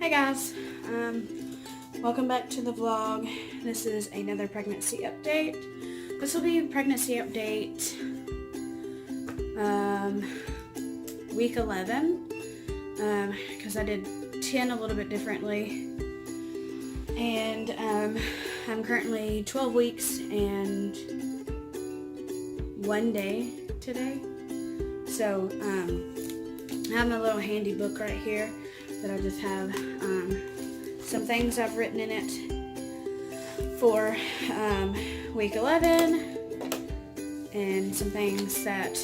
Hey guys, welcome back to the vlog. This is another pregnancy update. This will be a pregnancy update week 11 because I did 10 a little bit differently, and I'm currently 12 weeks and 1 day today. So I have my little handy book right here that I just have some things I've written in it for week 11 and some things that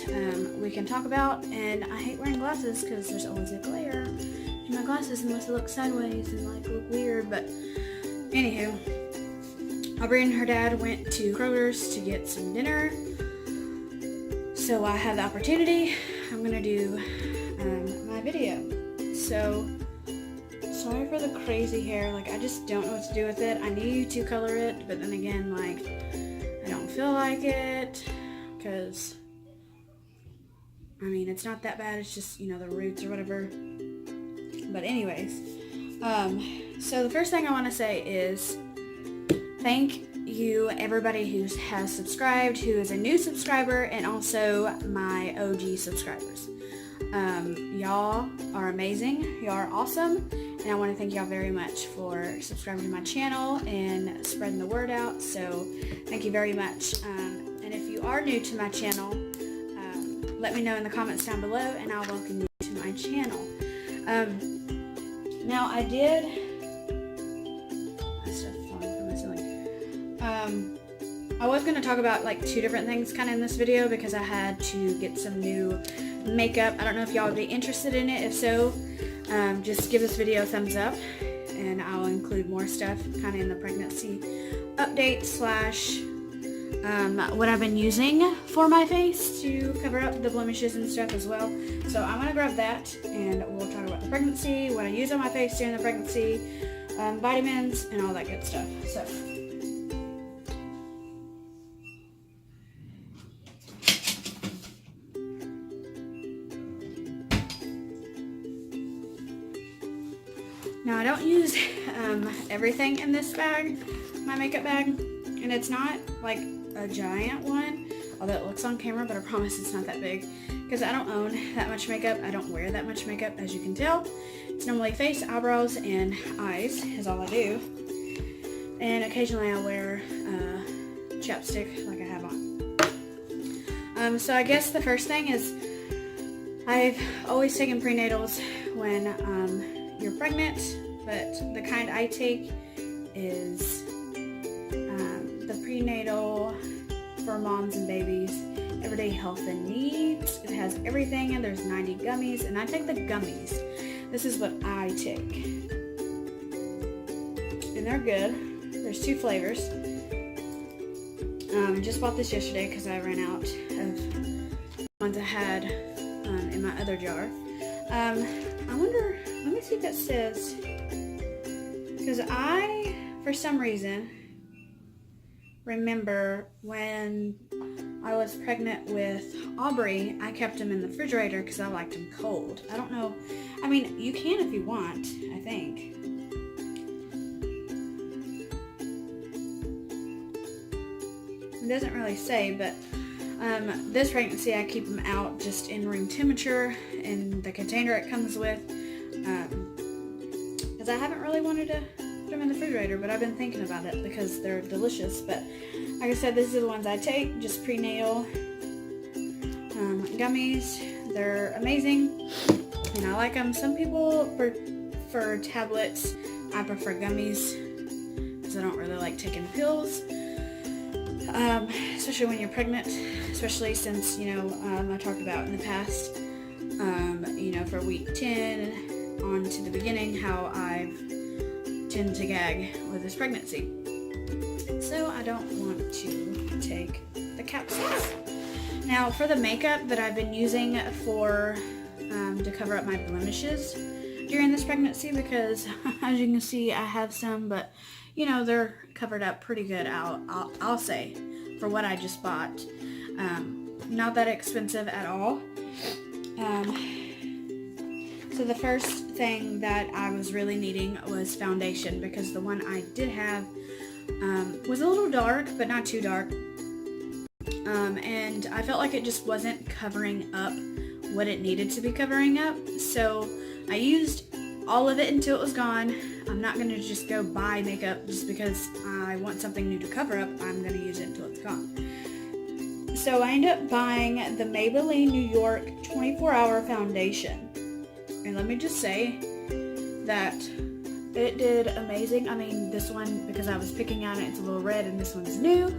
we can talk about. And I hate wearing glasses because there's always a glare in my glasses unless I look sideways and like look weird. But anywho, Aubrey and her dad went to Kroger's to get some dinner, so I had the opportunity. I'm gonna do my video. So sorry for the crazy hair, like I just don't know what to do with it. I need to color it, but then again, like I don't feel like it because I mean it's not that bad, it's just, you know, the roots or whatever. But anyways, so the first thing I want to say is thank you everybody who has subscribed, who is a new subscriber, and also my OG subscribers. Y'all are amazing, y'all are awesome, and I want to thank y'all very much for subscribing to my channel and spreading the word out. So thank you very much. And if you are new to my channel, let me know in the comments down below and I'll welcome you to my channel. Now I did I was going to talk about like two different things kind of in this video because I had to get some new makeup. I don't know if y'all would be interested in it. If so, just give this video a thumbs up and I'll include more stuff kind of in the pregnancy update slash what I've been using for my face to cover up the blemishes and stuff as well. So I'm going to grab that and we'll talk about the pregnancy, what I use on my face during the pregnancy, vitamins and all that good stuff. So now I don't use everything in this bag, my makeup bag, and it's not like a giant one, although it looks on camera, but I promise it's not that big because I don't own that much makeup. I don't wear that much makeup, as you can tell. It's normally face, eyebrows, and eyes is all I do, and occasionally I wear chapstick like I have on. So I guess the first thing is I've always taken prenatals when you're pregnant, but the kind I take is the prenatal for moms and babies, everyday health and needs. It has everything, and there's 90 gummies, and I take the gummies. This is what I take, and they're good. There's 2 flavors. Just bought this yesterday because I ran out of ones I had in my other jar. I wonder, let me see if it says, because I, for some reason, remember when I was pregnant with Aubrey, I kept him in the refrigerator because I liked him cold. I don't know, I mean, you can if you want, I think. It doesn't really say, but this pregnancy I keep them out just in room temperature in the container it comes with, because I haven't really wanted to put them in the refrigerator, but I've been thinking about it because they're delicious. But like I said, these are the ones I take, just prenatal gummies. They're amazing and I like them. Some people prefer tablets. I prefer gummies because I don't really like taking pills. Especially when you're pregnant, especially since, you know, I talked about in the past, you know, for week 10 on to the beginning, how I tend to gag with this pregnancy. So I don't want to take the capsules. Now for the makeup that I've been using for, to cover up my blemishes during this pregnancy, because as you can see, I have some, but you know, they're covered up pretty good, I'll say, for what I just bought. Not that expensive at all. So the first thing that I was really needing was foundation, because the one I did have was a little dark, but not too dark. And I felt like it just wasn't covering up what it needed to be covering up. So I used all of it until it was gone. I'm not going to just go buy makeup just because I want something new to cover up. I'm going to use it until it's gone. So I ended up buying the Maybelline New York 24-Hour Foundation. And let me just say that it did amazing. I mean, this one, because I was picking out it, it's a little red, and this one's new,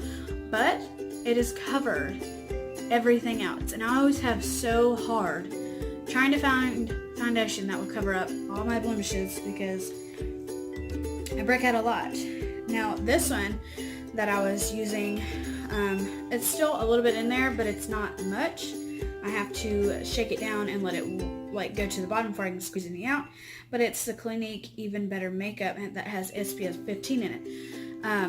but it has covered everything else. And I always have so hard trying to find foundation that will cover up all my blemishes, because I break out a lot. Now, this one that I was using, it's still a little bit in there, but it's not much. I have to shake it down and let it like go to the bottom before I can squeeze anything out. But it's the Clinique Even Better Makeup that has SPF 15 in it.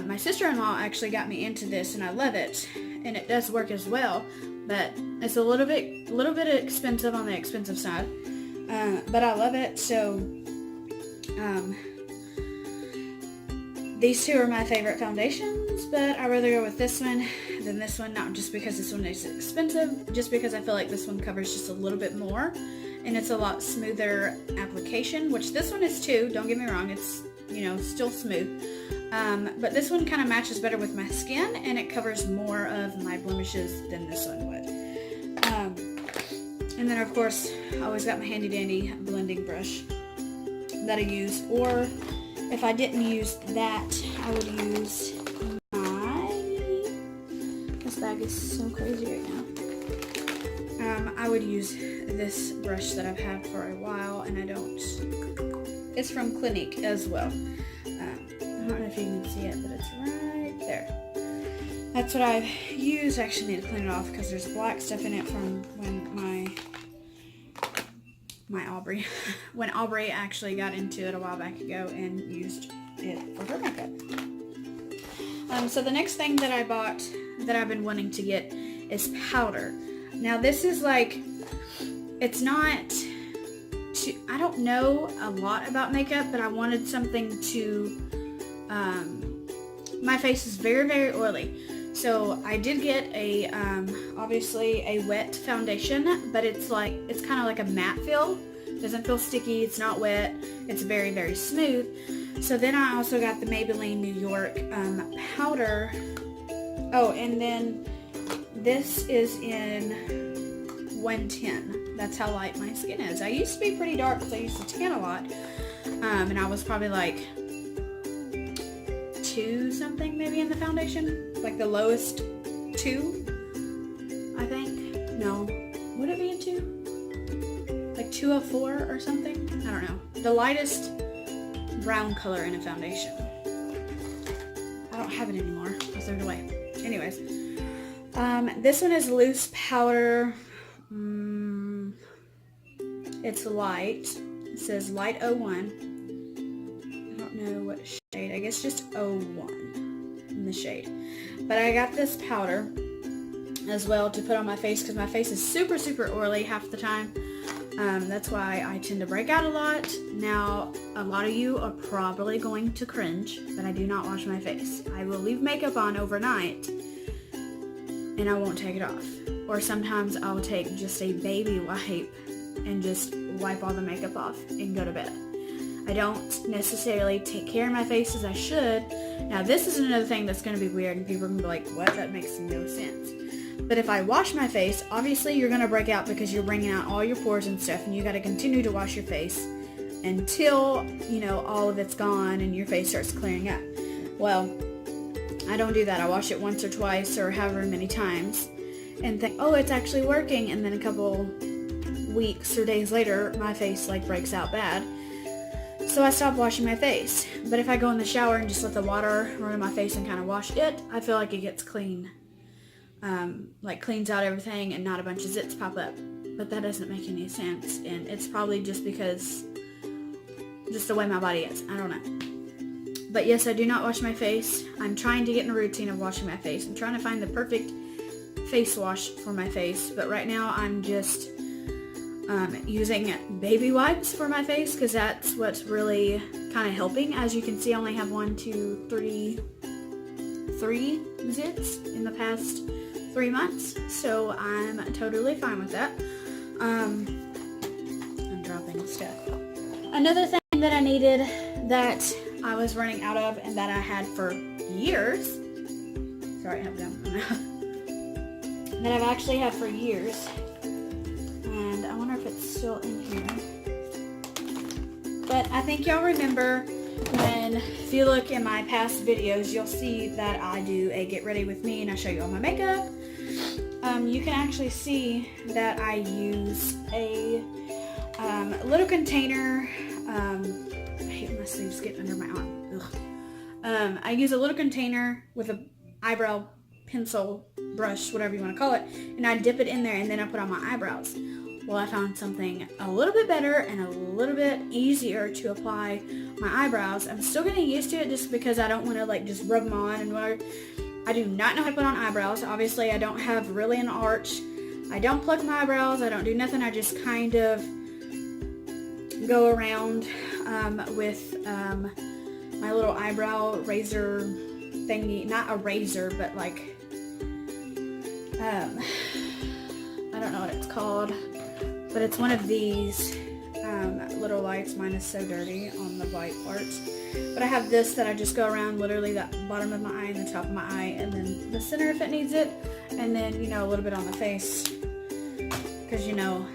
My sister-in-law actually got me into this, and I love it, and it does work as well. But it's a little bit expensive, on the expensive side. But I love it. So these two are my favorite foundations, but I'd rather go with this one than this one, not just because this one is expensive, just because I feel like this one covers just a little bit more, and it's a lot smoother application, which this one is too, don't get me wrong, it's, you know, still smooth. But this one kind of matches better with my skin, and it covers more of my blemishes than this one would. And then of course, I always got my handy dandy blending brush that I use, or if I didn't use that, I would use this bag is so crazy right now. I would use this brush that I've had for a while, and it's from Clinique as well. I don't know if you can see it, but it's right there. That's what I've used. I actually need to clean it off because there's black stuff in it from when my Aubrey, when Aubrey actually got into it a while back ago and used it for her makeup. So the next thing that I bought that I've been wanting to get is powder. Now this is like, it's not too, I don't know a lot about makeup, but I wanted something to, my face is very, very oily. So I did get a, obviously a wet foundation, but it's kind of like a matte feel. It doesn't feel sticky, it's not wet, it's very, very smooth. So then I also got the Maybelline New York powder. Oh, and then this is in 110. That's how light my skin is. I used to be pretty dark because I used to tan a lot. And I was probably like 2 something maybe in the foundation. Like the lowest 2, I think. No, would it be a 2? Like 204 or something? I don't know. The lightest brown color in a foundation. I don't have it anymore. I threw it away. Anyways, this one is loose powder. It's light. It says light 01. I don't know what shade. I guess just 01 in the shade. But I got this powder as well to put on my face because my face is super, super oily half the time. That's why I tend to break out a lot. Now, a lot of you are probably going to cringe, but I do not wash my face. I will leave makeup on overnight, and I won't take it off. Or sometimes I'll take just a baby wipe and just wipe all the makeup off and go to bed. I don't necessarily take care of my face as I should. Now, this is another thing that's going to be weird, and people are going to be like, what? That makes no sense. But if I wash my face, obviously you're going to break out because you're bringing out all your pores and stuff, and you got to continue to wash your face until, you know, all of it's gone and your face starts clearing up. Well, I don't do that. I wash it once or twice or however many times and think, oh, it's actually working, and then a couple weeks or days later, my face like breaks out bad. So I stop washing my face. But if I go in the shower and just let the water run in my face and kind of wash it, I feel like it gets clean. Like cleans out everything and not a bunch of zits pop up. But that doesn't make any sense, and it's probably just because just the way my body is. I don't know. But yes, I do not wash my face. I'm trying to get in a routine of washing my face. I'm trying to find the perfect face wash for my face, but right now I'm just using baby wipes for my face because that's what's really kind of helping. As you can see, I only have 3 zits in the past 3 months, so I'm totally fine with that. I'm dropping stuff. Another thing that I needed that I was running out of and that I had for years, sorry I have gum in my mouth, that I've actually had for years, and I wonder if it's still in here, but I think y'all remember when, if you look in my past videos, you'll see that I do a get ready with me and I show you all my makeup. You can actually see that I use a little container. I hate my sleeves get under my arm. Ugh. I use a little container with a eyebrow pencil brush, whatever you want to call it, and I dip it in there and then I put on my eyebrows. Well, I found something a little bit better and a little bit easier to apply my eyebrows. I'm still getting used to it just because I don't want to like just rub them on and whatever. I do not know how to put on eyebrows. Obviously, I don't have really an arch. I don't pluck my eyebrows. I don't do nothing. I just kind of go around with my little eyebrow razor thingy. Not a razor, but like, I don't know what it's called, but it's one of these little lights. Mine is so dirty on the white parts. But I have this that I just go around literally the bottom of my eye and the top of my eye and then the center if it needs it. And then, you know, a little bit on the face. Because, you know,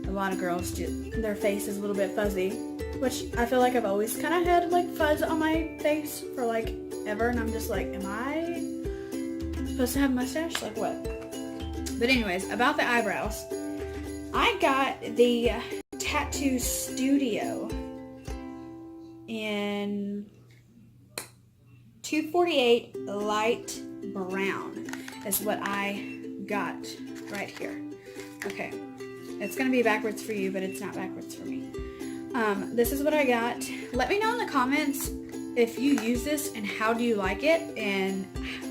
a lot of girls their face is a little bit fuzzy. Which I feel like I've always kind of had like fuzz on my face for like ever. And I'm just like, am I supposed to have a mustache? Like what? But anyways, about the eyebrows. I got the Tattoo Studio in 248 light brown is what I got right here. Okay, it's gonna be backwards for you, but it's not backwards for me. This is what I got. Let me know in the comments if you use this and how do you like it, and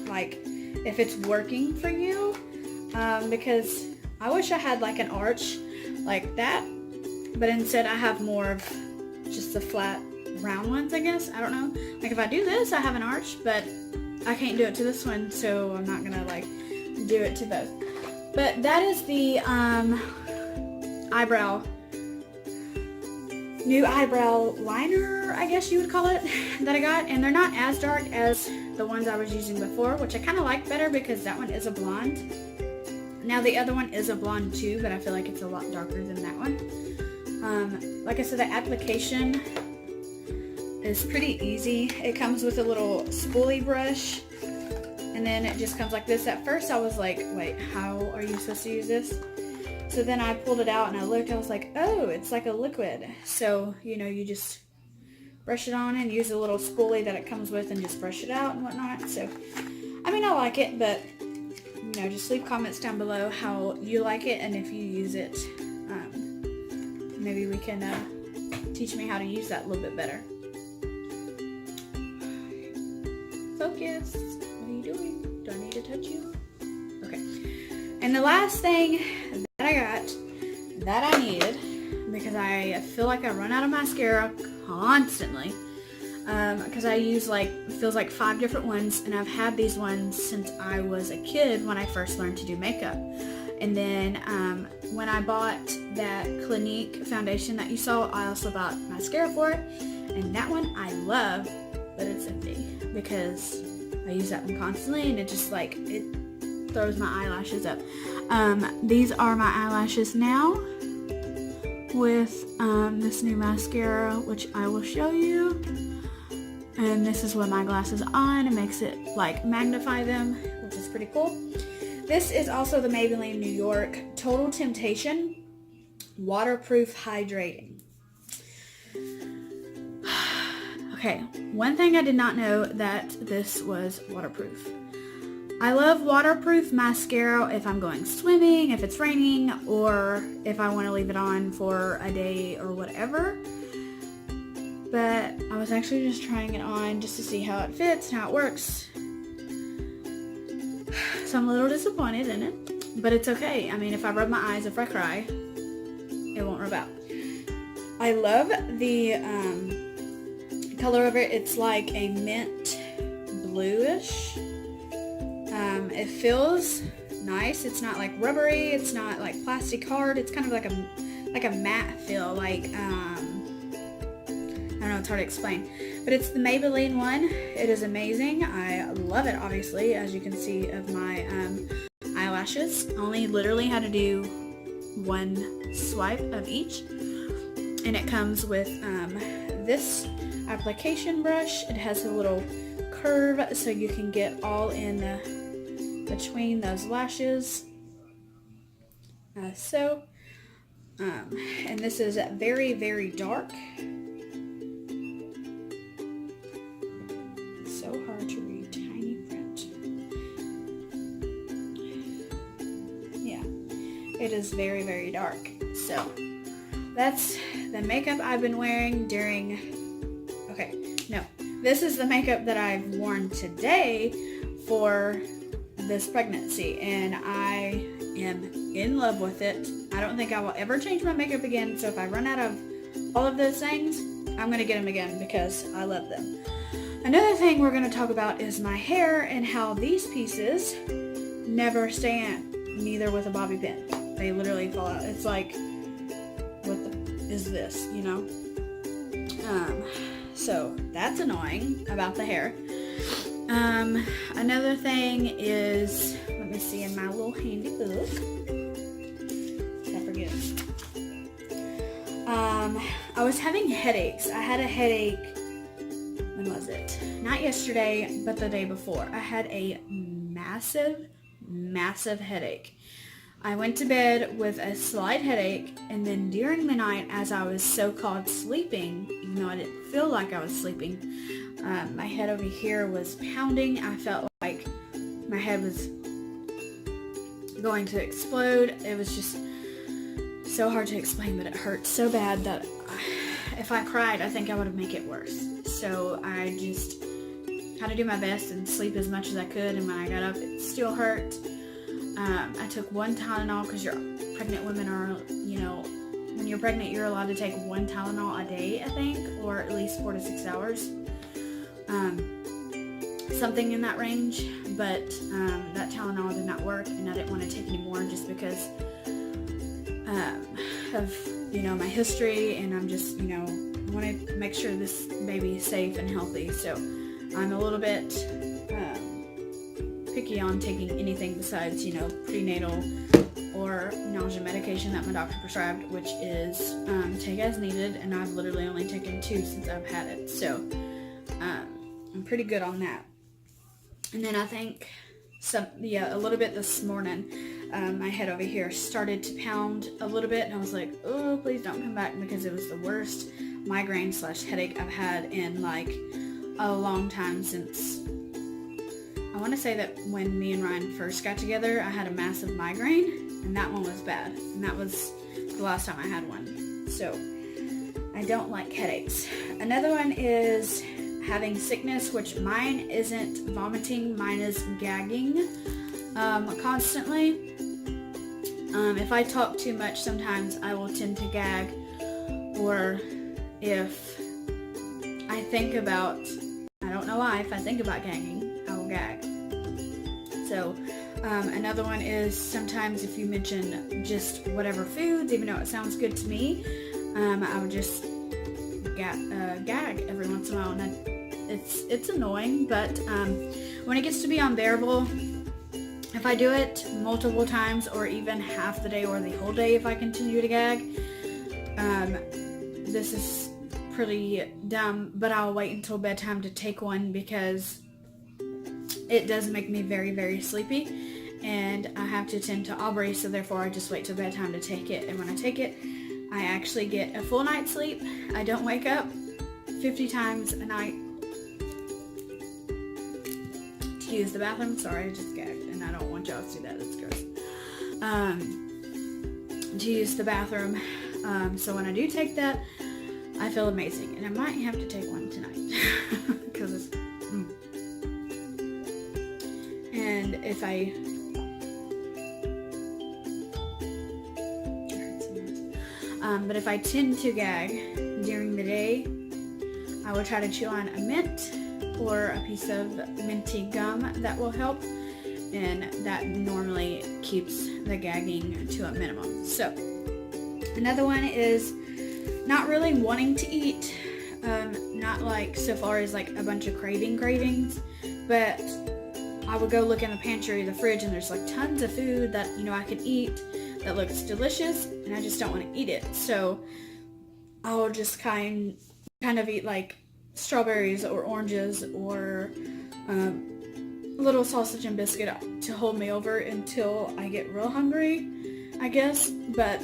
like if it's working for you, because I wish I had like an arch like that, but instead I have more of just the flat round ones, I guess. I don't know. Like if I do this, I have an arch, but I can't do it to this one, so I'm not gonna like do it to both. But that is the new eyebrow liner, I guess you would call it, that I got. And they're not as dark as the ones I was using before, which I kind of like better because that one is a blonde. Now the other one is a blonde too, but I feel like it's a lot darker than that one. Like I said, the application is pretty easy. It comes with a little spoolie brush, and then it just comes like this. At first I was like, wait, how are you supposed to use this? So then I pulled it out and I looked, I was like, oh, it's like a liquid. So, you know, you just brush it on and use a little spoolie that it comes with and just brush it out and whatnot. So, I mean, I like it, but, you know, just leave comments down below how you like it and if you use it. Maybe we can teach me how to use that a little bit better. Focus. What are you doing? Do I need to touch you? Okay. And the last thing that I got that I needed, because I feel like I run out of mascara constantly, because I use like, feels like 5 different ones, and I've had these ones since I was a kid when I first learned to do makeup. And then when I bought that Clinique foundation that you saw, I also bought mascara for it, and that one I love, but it's empty because I use that one constantly and it just like, it throws my eyelashes up. These are my eyelashes now with this new mascara, which I will show you. And this is what my glasses on. It makes it like magnify them, which is pretty cool. This is also the Maybelline New York Total Temptation Waterproof Hydrating. Okay, one thing I did not know that this was waterproof. I love waterproof mascara if I'm going swimming, if it's raining, or if I want to leave it on for a day or whatever. But I was actually just trying it on just to see how it fits and how it works. So I'm a little disappointed in it, but it's okay. I mean, if I rub my eyes, if I cry, it won't I love the color of it. It's like a mint bluish. It feels nice. It's not like rubbery. It's not like plastic hard. It's kind of like a matte feel. Like I don't know. It's hard to explain. But it's the Maybelline one. It is amazing. I love it. Obviously, as you can see of my eyelashes. I only literally had to do one swipe of each, and it comes with this application brush. It has a little curve so you can get all in between those lashes. And this is very, very dark. It's so hard to read tiny print. Yeah, it is very, very dark. So that's the makeup I've been wearing during, okay, no, this is the makeup that I've worn today for this pregnancy, and I am in love with it. I don't think I will ever change my makeup again, so if I run out of all of those things, I'm going to get them again because I love them. Another thing we're going to talk about is my hair and how these pieces never stay in, neither with a bobby pin. They literally fall out. It's like, what the is this, you know? So that's annoying about the hair. Another thing is, let me see in my little handy book. I forget. I was having headaches. I had a headache, when was it? Not yesterday, but the day before. I had a massive headache. I went to bed with a slight headache, and then during the night, as I was so-called sleeping, even though I didn't feel like I was sleeping, my head over here was pounding. I felt like my head was going to explode. It was just so hard to explain, but it hurt so bad that if I cried, I think I would make it worse. So I just had to do my best and sleep as much as I could, and when I got up, it still hurt. I took one Tylenol because pregnant women are, you know, when you're pregnant, you're allowed to take one Tylenol a day, I think, or at least 4 to 6 hours. Something in that range, but that Tylenol did not work, and I didn't want to take any more just because of, you know, my history, and I'm just, you know, I want to make sure this baby is safe and healthy, so I'm a little bit picky on taking anything besides, you know, prenatal or nausea medication that my doctor prescribed, which is take as needed, and I've literally only taken 2 since I've had it, so I'm pretty good on that. And then I think a little bit this morning, my head over here started to pound a little bit, and I was like, oh, please don't come back, because it was the worst migraine / headache I've had in like a long time. Since I want to say that when me and Ryan first got together, I had a massive migraine, and that one was bad, and that was the last time I had one. So I don't like headaches. Another one is having sickness, which mine isn't vomiting, mine is gagging constantly. If I talk too much, sometimes I will tend to gag, or if I think about, I don't know why, if I think about gagging, I will gag. So another one is sometimes if you mention just whatever foods, even though it sounds good to me, I would just gag every once in a while, and it's annoying, but when it gets to be unbearable, if I do it multiple times, or even half the day or the whole day if I continue to gag, this is pretty dumb, but I'll wait until bedtime to take one, because it does make me very, very sleepy, and I have to attend to Aubrey, so therefore I just wait till bedtime to take it, and when I take it, I actually get a full night's sleep. I don't wake up 50 times a night to use the bathroom. Sorry, I just gagged, and I don't want y'all to see that. It's gross. To use the bathroom. So when I do take that, I feel amazing, and I might have to take one tonight because it's. And if But if I tend to gag during the day, I will try to chew on a mint or a piece of minty gum that will help, and that normally keeps the gagging to a minimum. So another one is not really wanting to eat, not like so far as like a bunch of cravings, but I would go look in the pantry, the fridge, and there's like tons of food that, you know, I could eat that looks delicious, and I just don't want to eat it. So I'll just kind of eat like strawberries or oranges or a little sausage and biscuit to hold me over until I get real hungry, I guess. But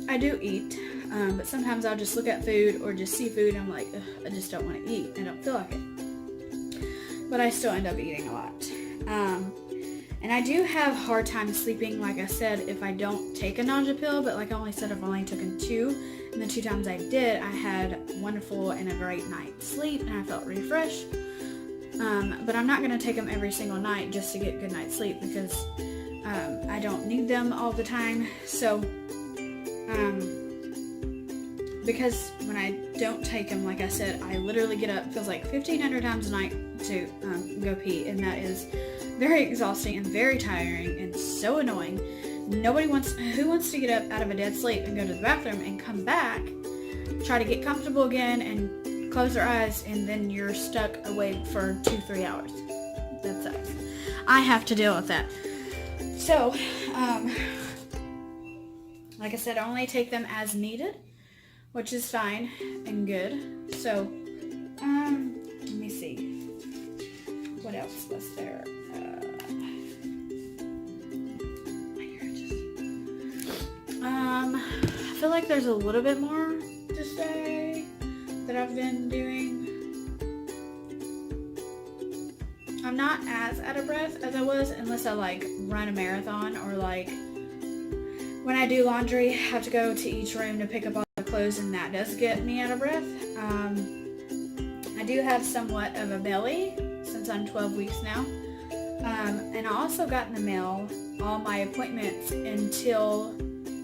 I do eat, but sometimes I'll just look at food or just see food and I'm like, I just don't want to eat. I don't feel like it. But I still end up eating a lot. And I do have a hard time sleeping, like I said, if I don't take a nausea pill, but like I only said, I've only taken 2, and the 2 times I did, I had wonderful and a great night's sleep, and I felt refreshed. But I'm not going to take them every single night just to get good night's sleep, because I don't need them all the time. So, because when I don't take them, like I said, I literally get up, feels like 1,500 times a night to go pee, and that is very exhausting and very tiring and so annoying. Who wants to get up out of a dead sleep and go to the bathroom and come back, try to get comfortable again and close their eyes, and then you're stuck awake for 2-3 hours. That sucks. I have to deal with that. So, like I said, I only take them as needed, which is fine and good. So, let me see. What else was there? I feel like there's a little bit more to say that I've been doing. I'm not as out of breath as I was unless I like run a marathon, or like when I do laundry, I have to go to each room to pick up all the clothes, and that does get me out of breath. I do have somewhat of a belly since I'm 12 weeks now. And I also got in the mail all my appointments until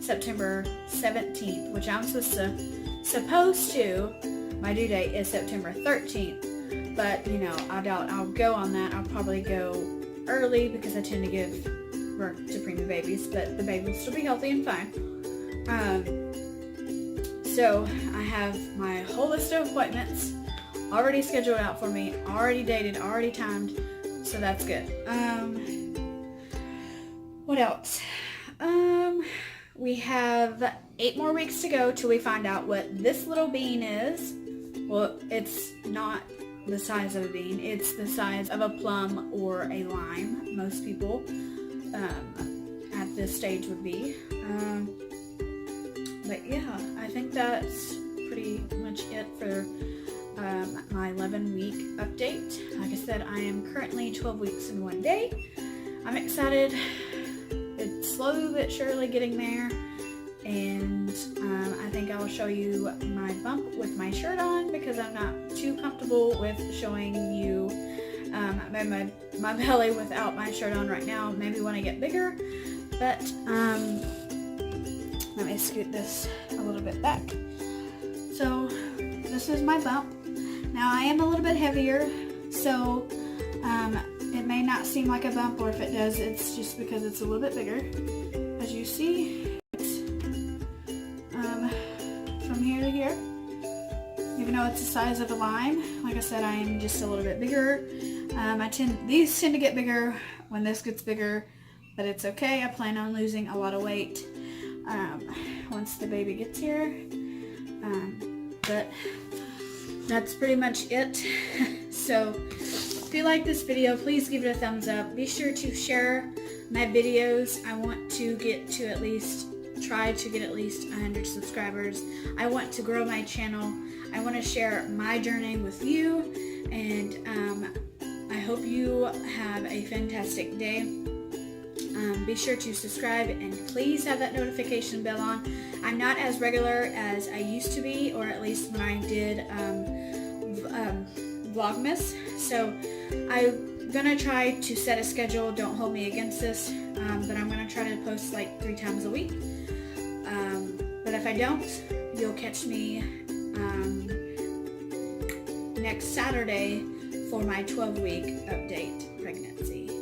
September 17th, which I'm supposed to, my due date is September 13th, but you know, I doubt I'll go on that. I'll probably go early because I tend to give birth to preemie babies, but the baby will still be healthy and fine. So I have my whole list of appointments already scheduled out for me, already dated, already timed, so that's good. What else? We have 8 more weeks to go till we find out what this little bean is. Well, it's not the size of a bean. It's the size of a plum or a lime, most people at this stage would be. But yeah, I think that's pretty much it for my 11-week update. Like I said, I am currently 12 weeks and 1 day. I'm excited. It's slowly but surely getting there, and I think I will show you my bump with my shirt on because I'm not too comfortable with showing you my belly without my shirt on right now. Maybe when I get bigger, but let me scoot this a little bit back. So this is my bump. Now I am a little bit heavier, so it may not seem like a bump, or if it does, it's just because it's a little bit bigger. As you see, it's from here to here. Even though it's the size of a lime, like I said, I am just a little bit bigger. These tend to get bigger when this gets bigger, but it's okay. I plan on losing a lot of weight once the baby gets here. But that's pretty much it. So if you like this video, please give it a thumbs up. Be sure to share my videos. I want to try to get at least 100 subscribers. I want to grow my channel. I want to share my journey with you, and I hope you have a fantastic day. Be sure to subscribe and please have that notification bell on. I'm not as regular as I used to be, or at least when I did Vlogmas. So I'm gonna try to set a schedule. Don't hold me against this, but I'm gonna try to post like 3 times a week. But if I don't, you'll catch me next Saturday for my 12-week update pregnancy.